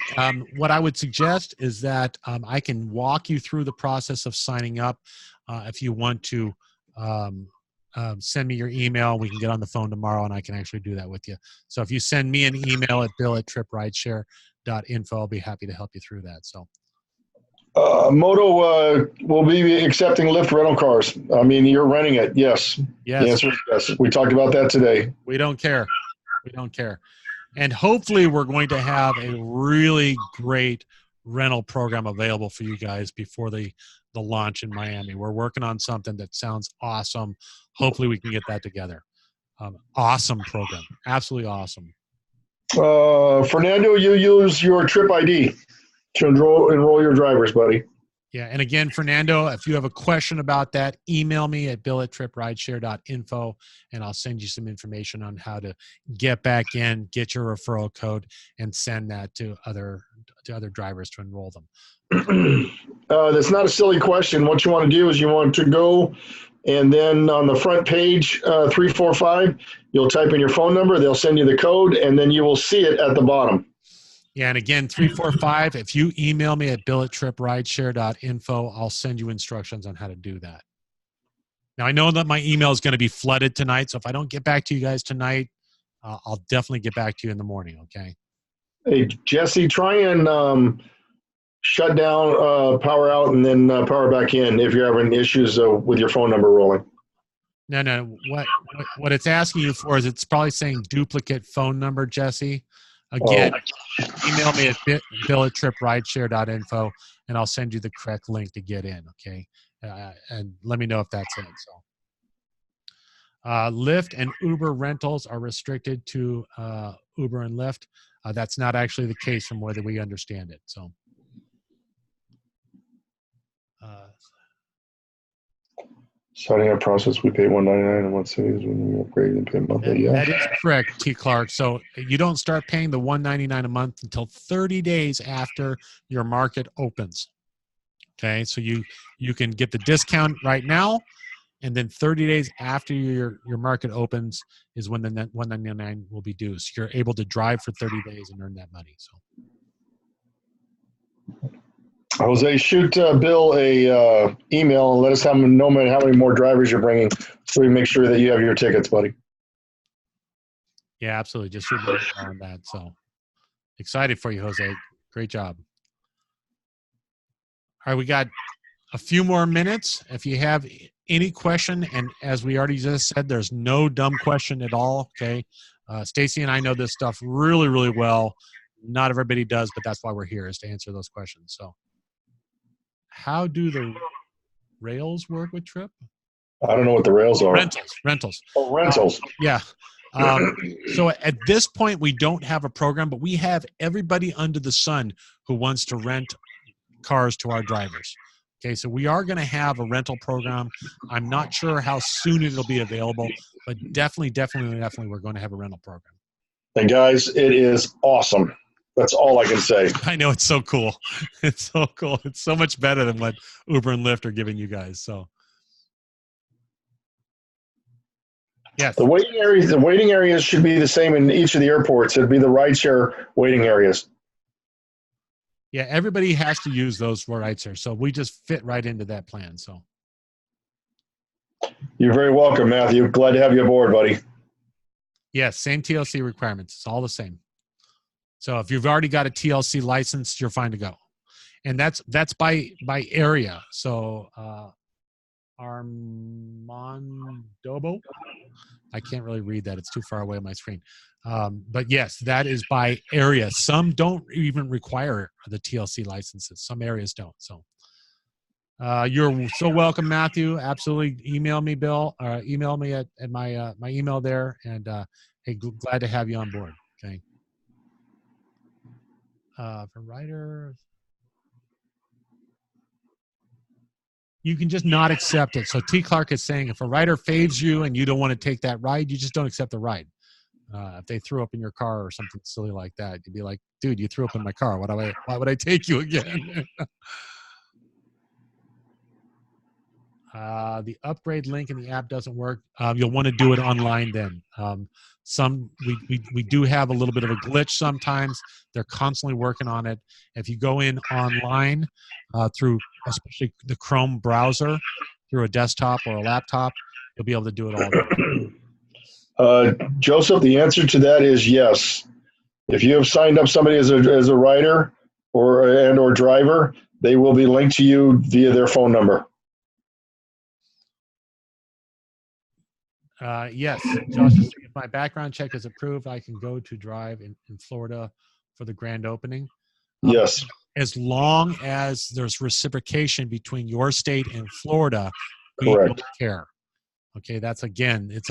what I would suggest is that I can walk you through the process of signing up. If you want to send me your email, we can get on the phone tomorrow and I can actually do that with you. So if you send me an email at bill@tryprideshare.info, I'll be happy to help you through that. So. Moto will be accepting Lyft rental cars. I mean, you're renting it. Yes. Yes. The answer is yes. We talked about that today. We don't care. We don't care. And hopefully we're going to have a really great rental program available for you guys before the launch in Miami. We're working on something that sounds awesome. Hopefully we can get that together. Awesome program. Absolutely awesome. Fernando, you use your Tryp ID to enroll your drivers, buddy. Yeah, and again, Fernando, if you have a question about that, email me at bill@tryprideshare.info, and I'll send you some information on how to get back in, get your referral code, and send that to other drivers to enroll them. That's not a silly question. What you want to do is you want to go, and then on the front page, 345, you'll type in your phone number. They'll send you the code, and then you will see it at the bottom. Yeah, and again, 345, if you email me at bill@tryprideshare.info, I'll send you instructions on how to do that. Now, I know that my email is going to be flooded tonight, so if I don't get back to you guys tonight, I'll definitely get back to you in the morning, okay? Hey, Jesse, try and shut down, power out, and then power back in if you're having issues with your phone number rolling. No. What it's asking you for is it's probably saying duplicate phone number, Jesse. Again, email me at bill@tryprideshare.info, and I'll send you the correct link to get in, okay? And let me know if that's it. So, Lyft and Uber rentals are restricted to Uber and Lyft. That's not actually the case from whether we understand it. So, Starting our process, we pay $199 a month savings when we upgrade and pay monthly. that is correct, T. Clark. So you don't start paying the $199 a month until 30 days after your market opens. Okay, so you can get the discount right now, and then 30 days after your market opens is when the net $199 will be due. So you're able to drive for 30 days and earn that money. So. Jose, shoot Bill a email and let us know how many more drivers you're bringing, so we make sure that you have your tickets, buddy. Yeah, absolutely. Just shoot me on that. So excited for you, Jose. Great job. All right, we got a few more minutes. If you have any question, and as we already just said, there's no dumb question at all. Okay, Stacy and I know this stuff really, really well. Not everybody does, but that's why we're here, is to answer those questions. So, how do the rails work with Tryp? I don't know what the rails are. Rentals. Oh, rentals. Yeah. So at this point, we don't have a program, but we have everybody under the sun who wants to rent cars to our drivers. Okay, so we are going to have a rental program. I'm not sure how soon it'll be available, but definitely, we're going to have a rental program. And guys, it is awesome. That's all I can say. I know, it's so cool. It's so cool. It's so much better than what Uber and Lyft are giving you guys. So, yes. The waiting areas should be the same in each of the airports. It'd be the rideshare waiting areas. Yeah, everybody has to use those for rideshare, so we just fit right into that plan. So, you're very welcome, Matthew. Glad to have you aboard, buddy. yes, same TLC requirements. It's all the same. So if you've already got a TLC license, you're fine to go. And that's by area. So Armandobo, I can't really read that. It's too far away on my screen. But yes, that is by area. Some don't even require the TLC licenses. Some areas don't. So you're so welcome, Matthew. Absolutely. Email me, Bill. Email me at my my email there. And hey, glad to have you on board. Okay. For writer, you can just not accept it. So T. Clark is saying if a rider faves you and you don't want to take that ride, you just don't accept the ride. If they threw up in your car or something silly like that, you'd be like, dude, you threw up in my car. Why would I take you again? The upgrade link in the app doesn't work. You'll want to do it online then. We do have a little bit of a glitch sometimes. They're constantly working on it. If you go in online through especially the Chrome browser, through a desktop or a laptop, you'll be able to do it all. Joseph, the answer to that is yes. If you have signed up somebody as a rider or driver, they will be linked to you via their phone number. Yes, Josh is saying if my background check is approved, I can go to drive in Florida for the grand opening. Yes. As long as there's reciprocation between your state and Florida, we Correct. don't care. Okay, that's again, it's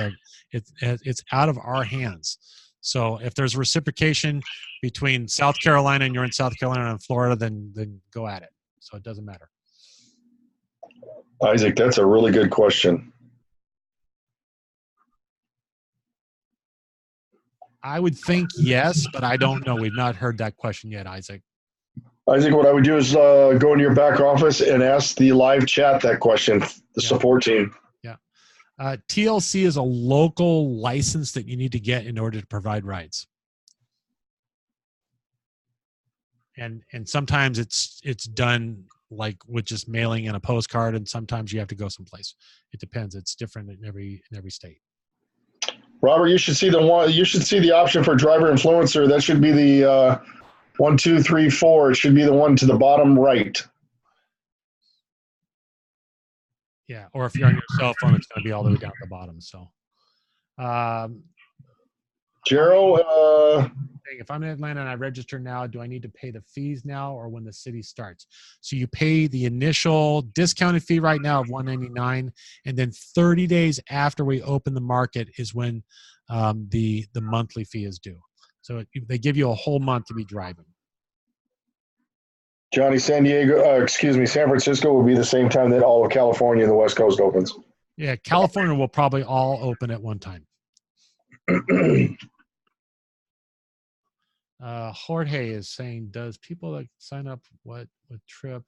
out of our hands. So if there's reciprocation between South Carolina and you're in South Carolina and Florida, then go at it. So it doesn't matter. Isaac, that's a really good question. I would think yes, but I don't know. We've not heard that question yet, Isaac. Isaac, what I would do is go into your back office and ask the live chat that question, the support team. Yeah. TLC is a local license that you need to get in order to provide rides. And sometimes it's done like with just mailing in a postcard, and sometimes you have to go someplace. It depends. It's different in every state. Robert, you should see the option for driver influencer. That should be the 1, 2, 3, 4. It should be the one to the bottom right. Yeah, or if you're on your cell phone, it's going to be all the way down at the bottom. So, Gerald, If I'm in Atlanta and I register now, do I need to pay the fees now or when the city starts? So you pay the initial discounted fee right now of $199, and then 30 days after we open the market is when the monthly fee is due. So they give you a whole month to be driving. Johnny, San Francisco will be the same time that all of California and the West Coast opens. Yeah, California will probably all open at one time. Jorge is saying, does people that sign up with Tryp,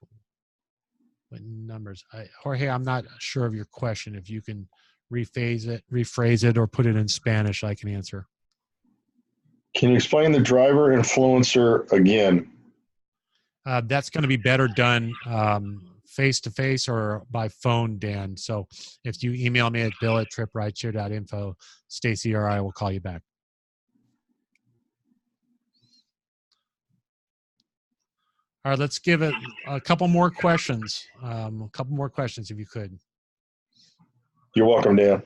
what numbers? Jorge, I'm not sure of your question. If you can rephrase it, or put it in Spanish, I can answer. Can you explain the driver influencer again? That's going to be better done face-to-face or by phone, Dan. So if you email me at bill@tryprideshare.info, Stacy or I will call you back. All right, let's give it a couple more questions. If you could. You're welcome, Dan.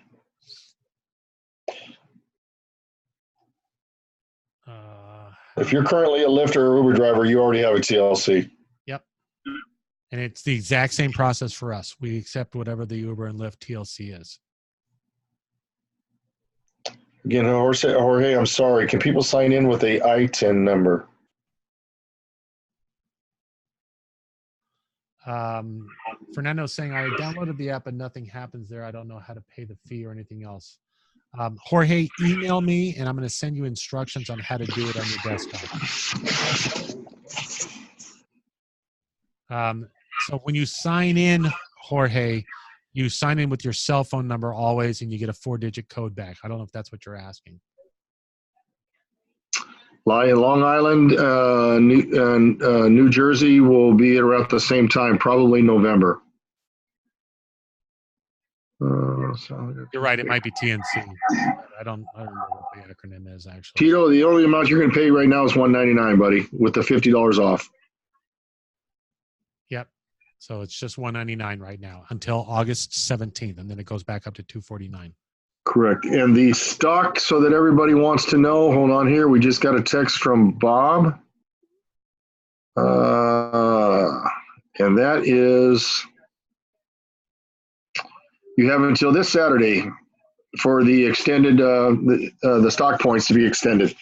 If you're currently a Lyft or Uber driver, you already have a TLC. Yep. And it's the exact same process for us. We accept whatever the Uber and Lyft TLC is. Again, Jorge, I'm sorry. Can people sign in with a ITIN number? Fernando's saying, I downloaded the app and nothing happens there. I don't know how to pay the fee or anything else. Jorge, email me and I'm going to send you instructions on how to do it on your desktop. So when you sign in, Jorge, you sign in with your cell phone number always, and you get a 4-digit code back. I don't know if that's what you're asking. Long Island, New Jersey will be around the same time, probably November. You're right. It might be TNC. I don't remember what the acronym is actually. Tito, the only amount you're going to pay right now is $199, buddy, with the $50 off. Yep. So it's just $199 right now until August 17th, and then it goes back up to $249. Correct. And the stock, so that everybody wants to know, hold on here. We just got a text from Bob. And that is, you have until this Saturday for the extended, the stock points to be extended.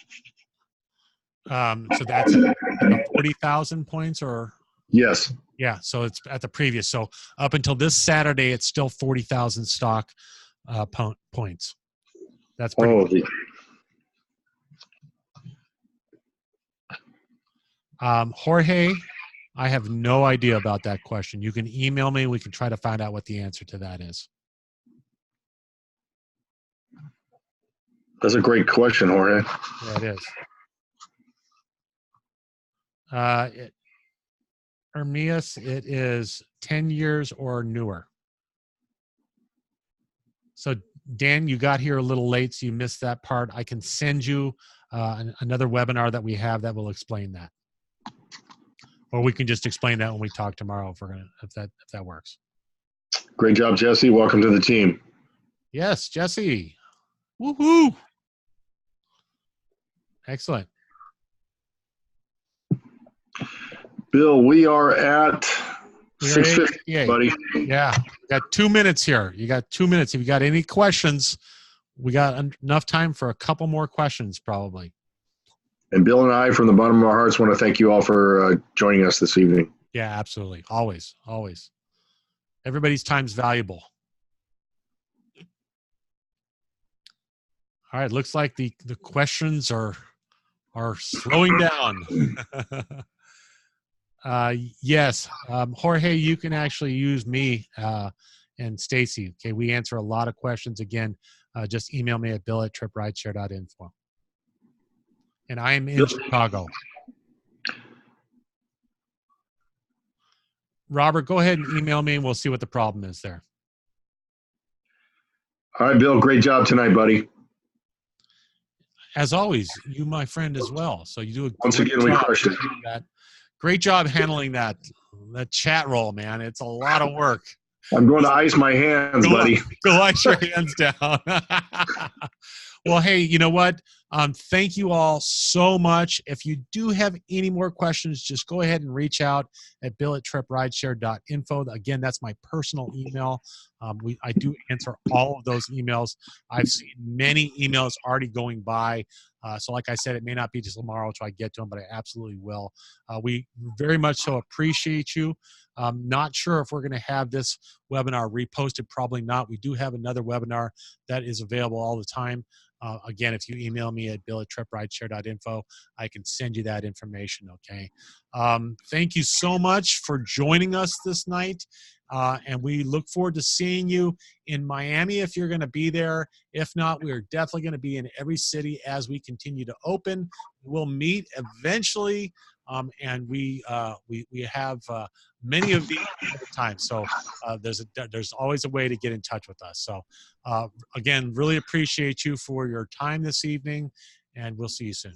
So that's 40,000 points or? Yes. Yeah. So it's at the previous. So up until this Saturday, it's still 40,000 stock points. That's pretty cool. Jorge, I have no idea about that question. You can email me. We can try to find out what the answer to that is. That's a great question, Jorge. Yeah, it is. Ermias, it is 10 years or newer. So, Dan, you got here a little late, so you missed that part. I can send you another webinar that we have that will explain that. Or we can just explain that when we talk tomorrow if that works. Great job, Jesse. Welcome to the team. Yes, Jesse. Woohoo! Excellent. Bill, we are at 6:50, buddy. Yeah, we got 2 minutes here. You got 2 minutes. If you got any questions, we got enough time for a couple more questions probably. And Bill and I, from the bottom of our hearts, want to thank you all for joining us this evening. Yeah, absolutely. Always, always. Everybody's time's valuable. All right, looks like the questions are slowing down. Yes, Jorge, you can actually use me and Stacy. Okay, we answer a lot of questions. Again, just email me at bill@tryprideshare.info. And I am in Chicago. Robert, go ahead and email me and we'll see what the problem is there. All right, Bill, great job tonight, buddy. As always, you, my friend, as well. So you do a Once again, we crushed it. Great job handling that chat roll, man. It's a lot of work. I'm going to ice my hands, buddy. Go ice your hands down. Well, hey, you know what? Thank you all so much. If you do have any more questions, just go ahead and reach out at bill@tryprideshare.info. Again, that's my personal email. I do answer all of those emails. I've seen many emails already going by. So like I said, it may not be just tomorrow till I get to them, but I absolutely will. We very much so appreciate you. Not sure if we're going to have this webinar reposted, probably not. We do have another webinar that is available all the time. Again, if you email me at bill@tryprideshare.info, I can send you that information, okay? Thank you so much for joining us this night, and we look forward to seeing you in Miami if you're going to be there. If not, we are definitely going to be in every city as we continue to open. We'll meet eventually, and we have many of these at a time. So there's always a way to get in touch with us. So again, really appreciate you for your time this evening, and we'll see you soon.